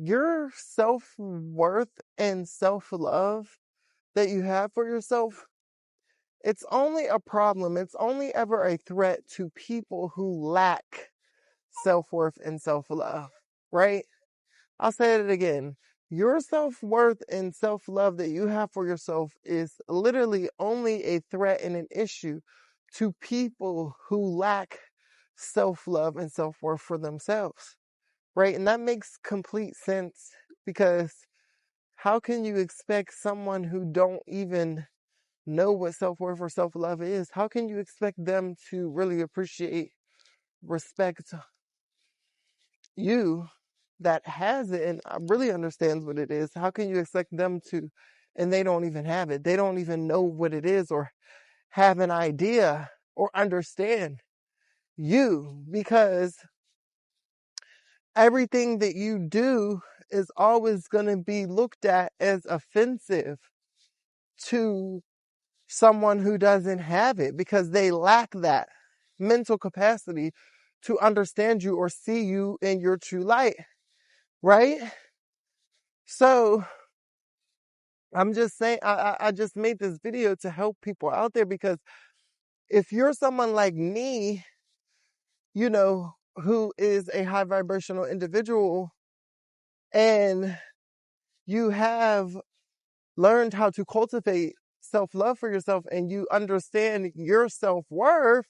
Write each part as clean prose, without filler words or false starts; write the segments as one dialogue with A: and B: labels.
A: your self-worth and self-love that you have for yourself, it's only a problem. It's only ever a threat to people who lack self-worth and self-love, right? I'll say it again. Your self-worth and self-love that you have for yourself is literally only a threat and an issue to people who lack self-love and self-worth for themselves, right? And that makes complete sense, because how can you expect someone who don't even know what self-worth or self-love is, how can you expect them to really appreciate, respect you that has it and really understands what it is? How can you expect them to, and they don't even have it? They don't even know what it is or have an idea or understand you, because everything that you do is always going to be looked at as offensive to someone who doesn't have it, because they lack that mental capacity to understand you or see you in your true light, right? So I'm just saying, I just made this video to help people out there, because if you're someone like me, you know, who is a high vibrational individual, and you have learned how to cultivate self-love for yourself and you understand your self-worth,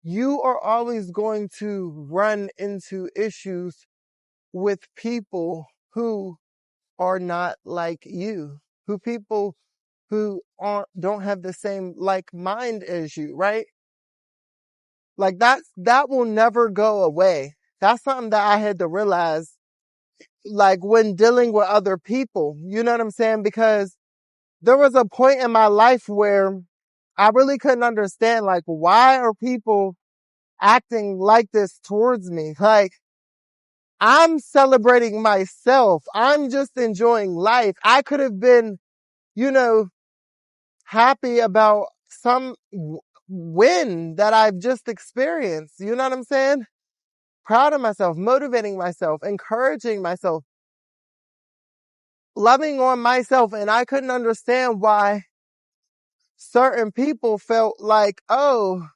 A: you are always going to run into issues with people who are not like you, who don't have the same like mind as you, right? Like that will never go away. That's something that I had to realize, like when dealing with other people, you know what I'm saying? Because there was a point in my life where I really couldn't understand, like, why are people acting like this towards me? Like, I'm celebrating myself. I'm just enjoying life. I could have been, you know, happy about some win that I've just experienced. You know what I'm saying? Proud of myself, motivating myself, encouraging myself, loving on myself. And I couldn't understand why certain people felt like, oh,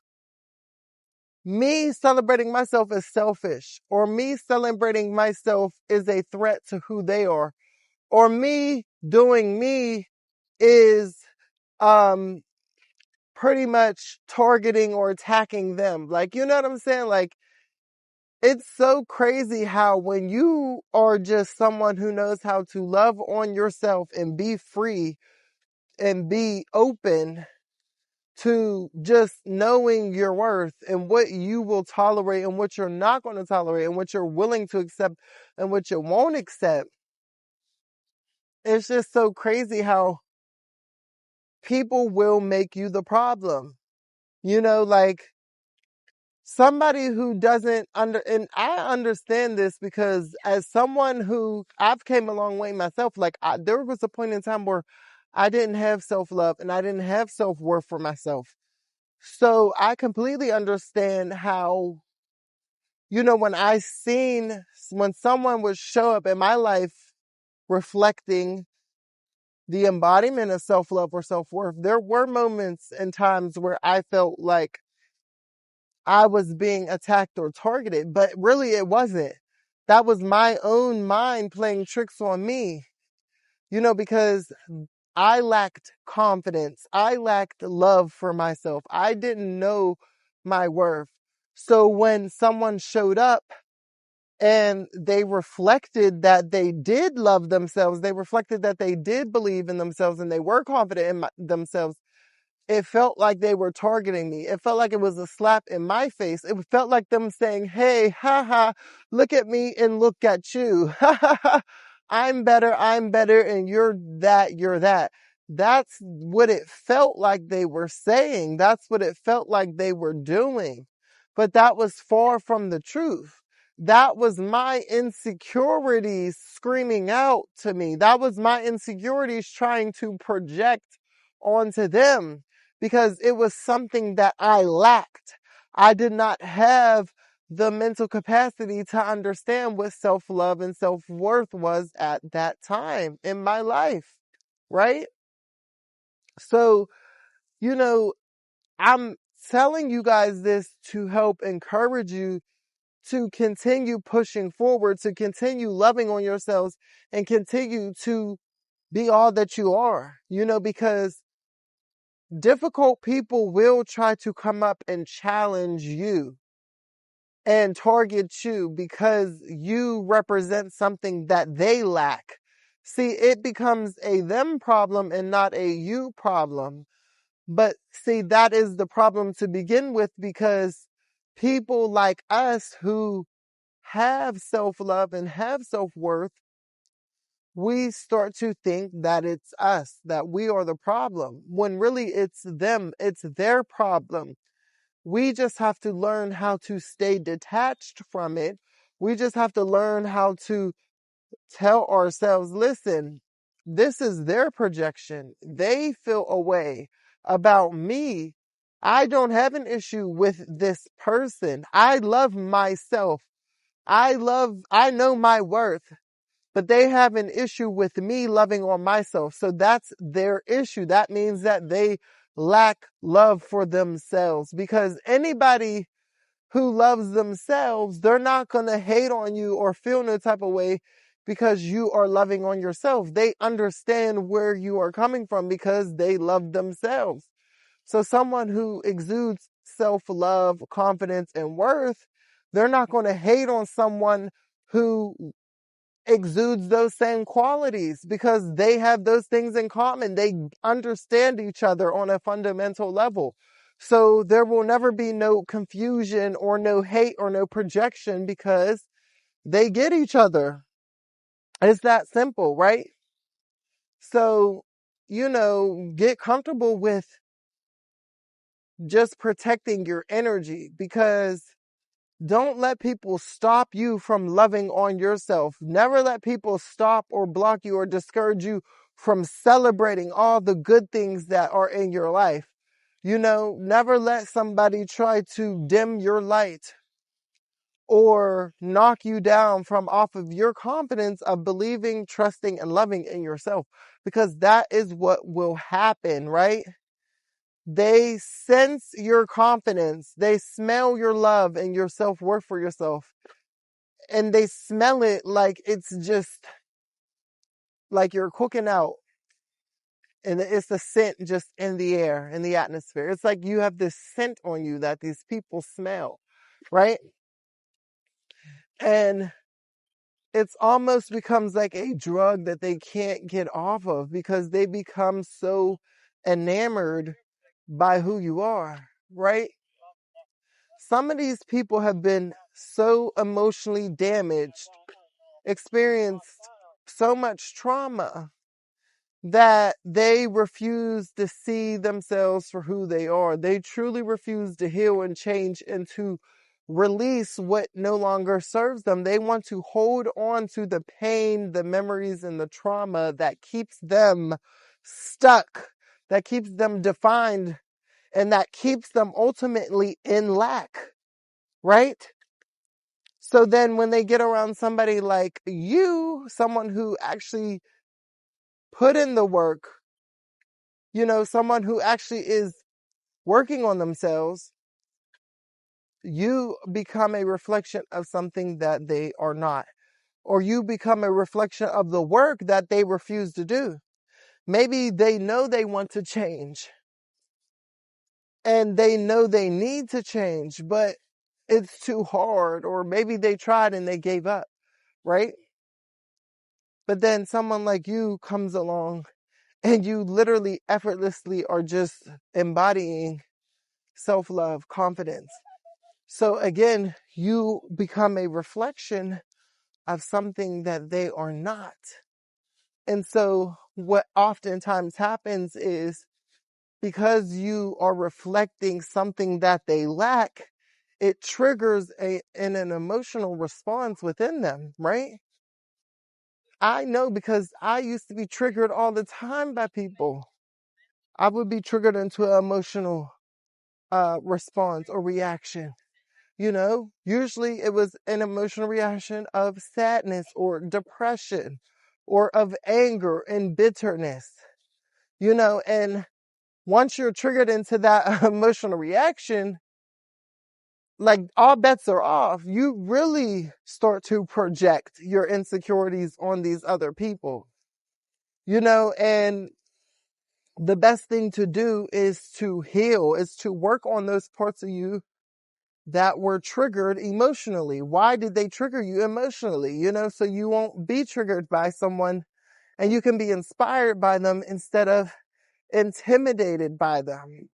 A: me celebrating myself is selfish, or me celebrating myself is a threat to who they are, or me doing me is pretty much targeting or attacking them. Like, you know what I'm saying? Like, it's so crazy how when you are just someone who knows how to love on yourself and be free and be open to just knowing your worth and what you will tolerate and what you're not going to tolerate and what you're willing to accept and what you won't accept. It's just so crazy how people will make you the problem. You know, like somebody who doesn't and I understand this because as someone who I've came a long way myself, like there was a point in time where I didn't have self-love and I didn't have self-worth for myself. So I completely understand how, you know, when someone would show up in my life reflecting the embodiment of self-love or self-worth, there were moments and times where I felt like I was being attacked or targeted, but really it wasn't. That was my own mind playing tricks on me, you know, because I lacked confidence. I lacked love for myself. I didn't know my worth. So when someone showed up and they reflected that they did love themselves, they reflected that they did believe in themselves and they were confident in themselves, it felt like they were targeting me. It felt like it was a slap in my face. It felt like them saying, hey, haha, look at me and look at you. Ha ha ha. I'm better, and you're that. That's what it felt like they were saying. That's what it felt like they were doing. But that was far from the truth. That was my insecurities screaming out to me. That was my insecurities trying to project onto them, because it was something that I lacked. I did not have the mental capacity to understand what self-love and self-worth was at that time in my life, right? So, you know, I'm telling you guys this to help encourage you to continue pushing forward, to continue loving on yourselves, and continue to be all that you are, because difficult people will try to come up and challenge you and target you because you represent something that they lack. See, it becomes a them problem and not a you problem. But see, that is the problem to begin with, because people like us who have self-love and have self-worth, we start to think that it's us, that we are the problem, when really it's them, it's their problem. We just have to learn how to stay detached from it. We just have to learn how to tell ourselves, listen, this is their projection. They feel a way about me. I don't have an issue with this person. I love myself. I know my worth, but they have an issue with me loving on myself. So that's their issue. That means that they lack love for themselves, because anybody who loves themselves, they're not going to hate on you or feel no type of way because you are loving on yourself. They understand where you are coming from because they love themselves. So someone who exudes self-love, confidence, and worth, they're not going to hate on someone who exudes those same qualities because they have those things in common. They understand each other on a fundamental level. So there will never be no confusion or no hate or no projection because they get each other. It's that simple, right? So, get comfortable with just protecting your energy, because don't let people stop you from loving on yourself. Never let people stop or block you or discourage you from celebrating all the good things that are in your life. Never let somebody try to dim your light or knock you down from off of your confidence of believing, trusting, and loving in yourself, because that is what will happen, right? They sense your confidence. They smell your love and your self-worth for yourself. And they smell it like it's just like you're cooking out. And it's a scent just in the air, in the atmosphere. It's like you have this scent on you that these people smell, right? And it's almost becomes like a drug that they can't get off of because they become so enamored by who you are, right? Some of these people have been so emotionally damaged, experienced so much trauma, that they refuse to see themselves for who they are. They truly refuse to heal and change and to release what no longer serves them. They want to hold on to the pain, the memories, and the trauma that keeps them stuck, that keeps them defined, and that keeps them ultimately in lack, right? So then when they get around somebody like you, someone who actually put in the work, someone who actually is working on themselves, you become a reflection of something that they are not. Or you become a reflection of the work that they refuse to do. Maybe they know they want to change and they know they need to change, but it's too hard. Or maybe they tried and they gave up, right? But then someone like you comes along and you literally effortlessly are just embodying self-love, confidence. So again, you become a reflection of something that they are not. And so what oftentimes happens is, because you are reflecting something that they lack, it triggers an emotional response within them, right? I know, because I used to be triggered all the time by people. I would be triggered into an emotional response or reaction. Usually it was an emotional reaction of sadness or depression or of anger and bitterness, and once you're triggered into that emotional reaction, like all bets are off. You really start to project your insecurities on these other people, and the best thing to do is to heal, is to work on those parts of you that were triggered emotionally. Why did they trigger you emotionally? So you won't be triggered by someone and you can be inspired by them instead of intimidated by them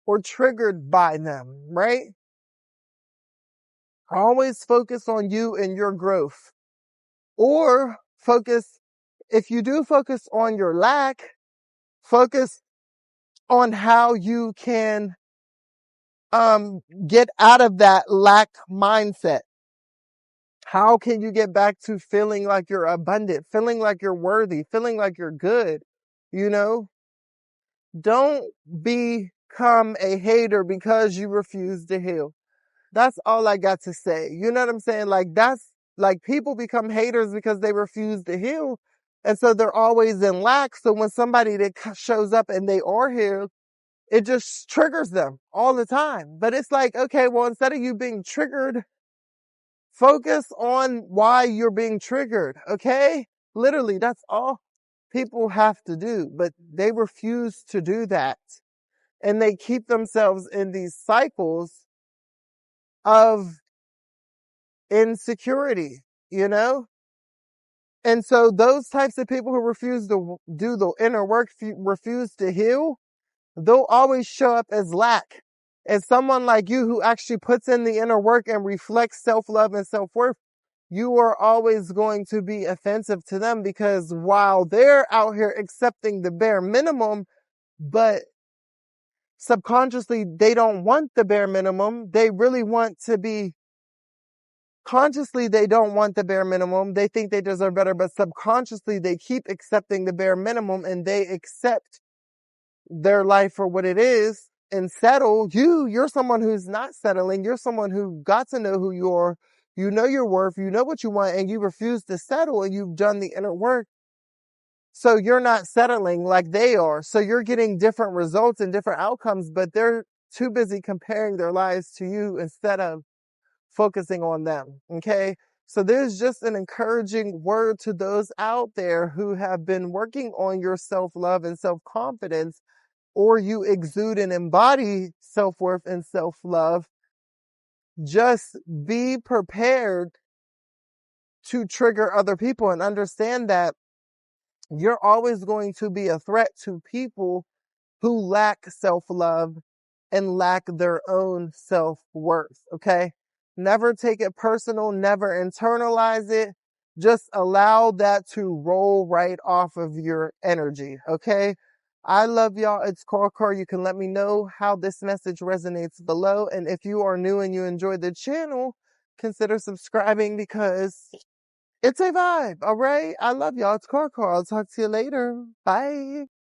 A: or triggered by them, right? Always focus on you and your growth, or if you do focus on your lack, focus on how you can get out of that lack mindset. How can you get back to feeling like you're abundant, feeling like you're worthy, feeling like you're good? Don't become a hater because you refuse to heal. That's all I got to say. You know what I'm saying? Like people become haters because they refuse to heal. And so they're always in lack. So when somebody that shows up and they are healed, it just triggers them all the time. But it's like, okay, well, instead of you being triggered, focus on why you're being triggered. Okay? Literally, that's all people have to do. But they refuse to do that. And they keep themselves in these cycles of insecurity, you know? And so those types of people who refuse to do the inner work, refuse to heal, they'll always show up as lack. As someone like you who actually puts in the inner work and reflects self-love and self-worth, you are always going to be offensive to them, because while they're out here accepting the bare minimum, but subconsciously they don't want the bare minimum. They really want to be consciously, they don't want the bare minimum. They think they deserve better, but subconsciously they keep accepting the bare minimum and they accept their life for what it is and settle. You're someone who's not settling. You're someone who got to know who you are. You know your worth. You know what you want, and you refuse to settle, and you've done the inner work. So you're not settling like they are. So you're getting different results and different outcomes, but they're too busy comparing their lives to you instead of focusing on them. Okay. So there's just an encouraging word to those out there who have been working on your self-love and self-confidence, or you exude and embody self-worth and self-love. Just be prepared to trigger other people and understand that you're always going to be a threat to people who lack self-love and lack their own self-worth, okay? Never take it personal, never internalize it. Just allow that to roll right off of your energy, okay? I love y'all. It's Karkar. You can let me know how this message resonates below. And if you are new and you enjoy the channel, consider subscribing because it's a vibe, all right? I love y'all. It's Karkar. I'll talk to you later. Bye.